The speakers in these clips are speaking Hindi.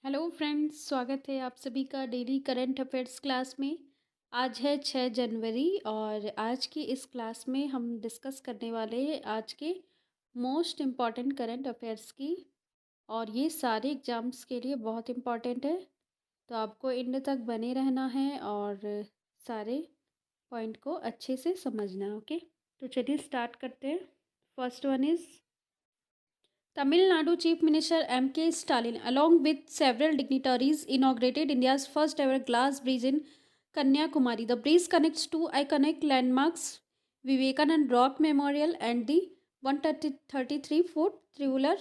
हेलो फ्रेंड्स, स्वागत है आप सभी का डेली करंट अफेयर्स क्लास में। आज है 6 जनवरी और आज की इस क्लास में हम डिस्कस करने वाले हैं आज के मोस्ट इम्पॉर्टेंट करंट अफेयर्स की। और ये सारे एग्ज़ाम्स के लिए बहुत इम्पॉर्टेंट है, तो आपको एंड तक बने रहना है और सारे पॉइंट को अच्छे से समझना है। ओके, तो चलिए स्टार्ट करते हैं। First one is Tamil Nadu Chief Minister M.K. Stalin, along with several dignitaries, inaugurated India's first ever glass bridge in Kanyakumari. The bridge connects two iconic landmarks, Vivekanand Rock Memorial and the 133-foot triangular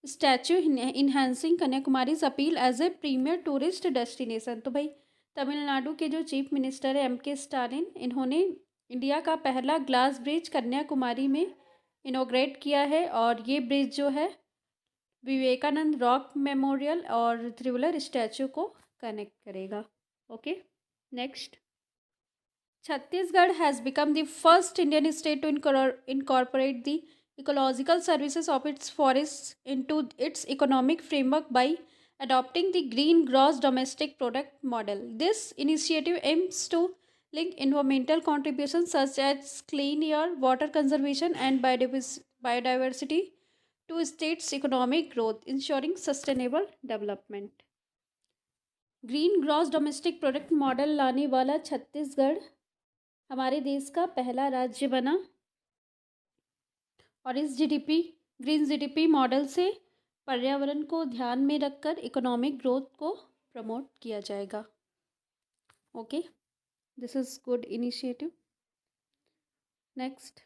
statue, enhancing Kanyakumari's appeal as a premier tourist destination. तो भाई तमिलनाडु के जो चीफ मिनिस्टर है M.K. स्टालिन, इन्होंने इंडिया का पहला ग्लास ब्रिज कन्याकुमारी में इनोग्रेट किया है और ये ब्रिज जो है विवेकानंद रॉक मेमोरियल और त्रिवुलर स्टैचू को कनेक्ट करेगा। Okay, next. Chhattisgarh has become the first Indian state to incorporate the ecological services of its forests into its economic framework by adopting the green gross domestic product model. This initiative aims to link environmental contributions such as clean air, water conservation, and biodiversity to states' economic growth, ensuring sustainable development. Green gross domestic product model लाने वाला छत्तीसगढ़ हमारे देश का पहला राज्य बना और इस ग्रीन जीडीपी मॉडल से पर्यावरण को ध्यान में रखकर इकोनॉमिक ग्रोथ को प्रमोट किया जाएगा। Okay, this is good initiative. Next.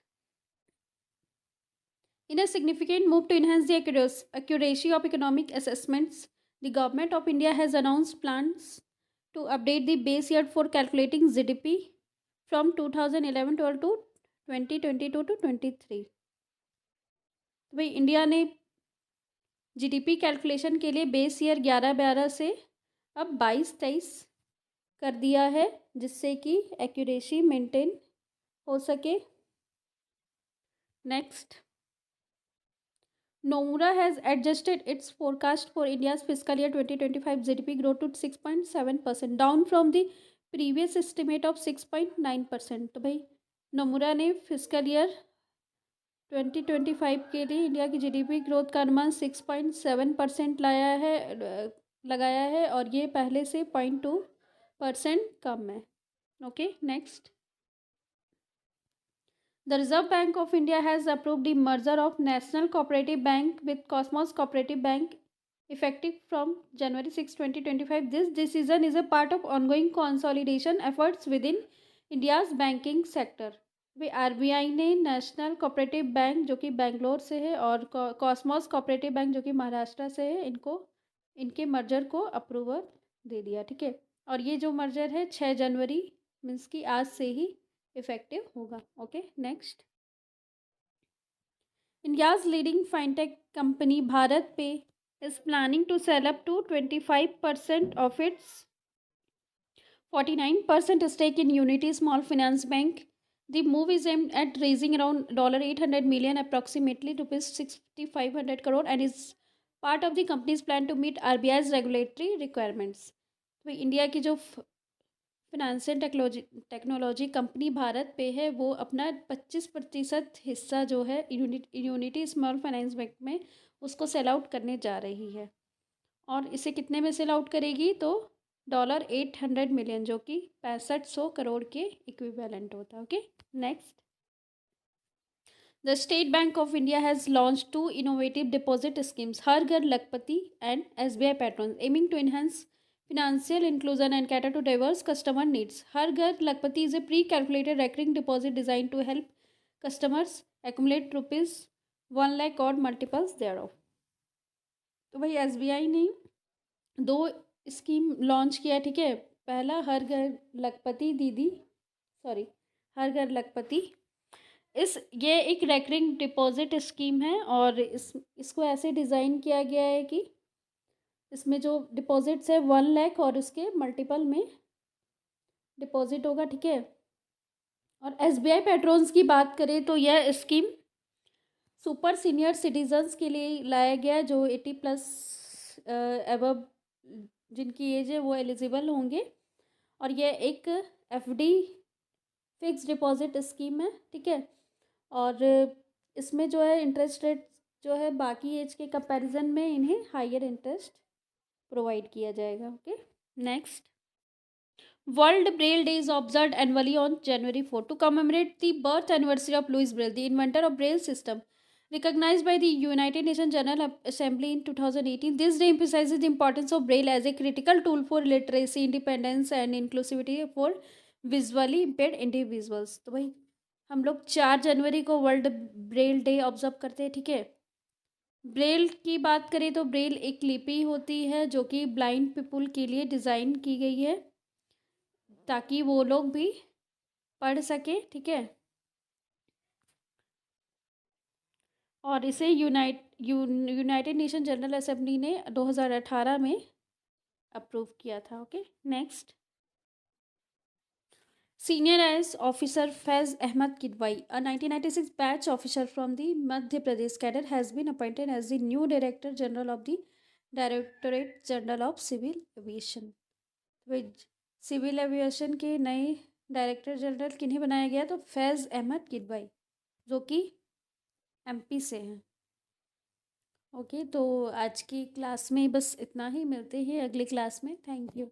In a significant move to enhance the accuracy of economic assessments, the Government of India has announced plans to update the base year for calculating GDP from 2011-12 to 2022 to 23। तो भाई इंडिया ने जीडीपी कैलकुलेशन के लिए बेस ईयर 11-12 से अब 22-23 कर दिया है, जिससे कि एक्यूरेसी मेंटेन हो सके। Next. Nomura has adjusted its forecast for India's fiscal year 2025 GDP growth to 6.7%, down from the previous estimate of 6.9%। तो भाई नोमुरा ने फिस्कल ईयर 2025 के लिए इंडिया की जीडीपी ग्रोथ का अनुमान 6.7% लगाया है और ये पहले से 0.2% कम है। Okay, next. The Reserve Bank of India has approved the merger of National Cooperative Bank with Cosmos Cooperative Bank effective from January 6, 2025. This decision is a part of ongoing consolidation efforts within India's banking sector. Way RBI ने नेशनल कोऑपरेटिव बैंक जो कि बेंगलोर से है और कॉस्मोस कोऑपरेटिव बैंक जो कि महाराष्ट्र से है, इनके मर्जर को अप्रूवल दे दिया। ठीक है, और ये जो मर्जर है 6 जनवरी मीन्स कि आज से ही इफेक्टिव होगा। Okay, next. India's leading fintech company Bharat Pe is planning to sell up to 25% of its 49% stake in Unity Small Finance Bank. The move is aimed at raising around $800 million, approximately rupees 6,500 crore, and is part of the company's plan to meet RBI's regulatory requirements. तो इंडिया की जो फिनेंशियल टेक्नोलॉजी कंपनी भारत पे है, वो अपना 25% हिस्सा जो है यूनिटी स्मॉल फाइनेंस बैंक में उसको सेल आउट करने जा रही है। और इसे कितने में सेल आउट करेगी? तो $800 मिलियन, जो कि 6500 करोड़ के इक्विवेलेंट होता है। Okay, next. The State Bank of India has launch 2 innovative deposit schemes, Har Ghar Lakhpati and SBI patron, aiming to enhance financial inclusion and cater to diverse customer needs. Har Ghar Lakpati is a pre-calculated recurring deposit designed to help customers accumulate rupees 1 lakh or multiples thereof. तो भाई SBI ने 2 स्कीम लॉन्च किया। ठीक है, पहला हर घर लखपति हर घर लखपति। ये एक रेकरिंग डिपॉजिट स्कीम है और इसको ऐसे डिज़ाइन किया गया है कि इसमें जो डिपॉजिट्स है 1 लाख और उसके मल्टीपल में डिपॉजिट होगा। ठीक है, और SBI पैट्रॉन्स की बात करें तो यह स्कीम सुपर सीनियर सिटीजन्स के लिए लाया गया, जो 80+ एबव जिनकी एज है वो एलिजिबल होंगे। और ये एक एफडी फिक्स डिपॉजिट स्कीम है, ठीक है। और इसमें जो है इंटरेस्ट रेट जो है बाकी एज के कंपैरिजन में इन्हें हायर इंटरेस्ट प्रोवाइड किया जाएगा। Okay, next, world Braille day is observed annually on January 4 to commemorate the birth anniversary of Louis Braille, the inventor of Braille system, recognized by the United Nations General Assembly in 2018. This day emphasizes the importance of Braille as a critical tool for literacy, independence and inclusivity for visually impaired individuals. तो भाई हम लोग 4 जनवरी को वर्ल्ड ब्रेल डे ऑब्जर्व करते हैं, ठीक है। ब्रेल की बात करें तो ब्रेल एक लिपि होती है जो कि ब्लाइंड पीपुल के लिए डिज़ाइन की गई है ताकि वो लोग भी पढ़ सकें, ठीक है। और इसे यूनाइटेड नेशन जनरल असेंबली ने 2018 में अप्रूव किया था। Okay, next, senior IAS officer Faiz Ahmed Kidwai, a 1996 batch officer from the Madhya Pradesh cadre, has been appointed as the new director general of the directorate general of civil aviation. Civil aviation के नए डायरेक्टर जनरल किन्हें बनाया गया? तो फैज़ अहमद किदवाई, जो कि एमपी से हैं। ओके, तो आज की क्लास में बस इतना ही, मिलते हैं अगली क्लास में। Thank you.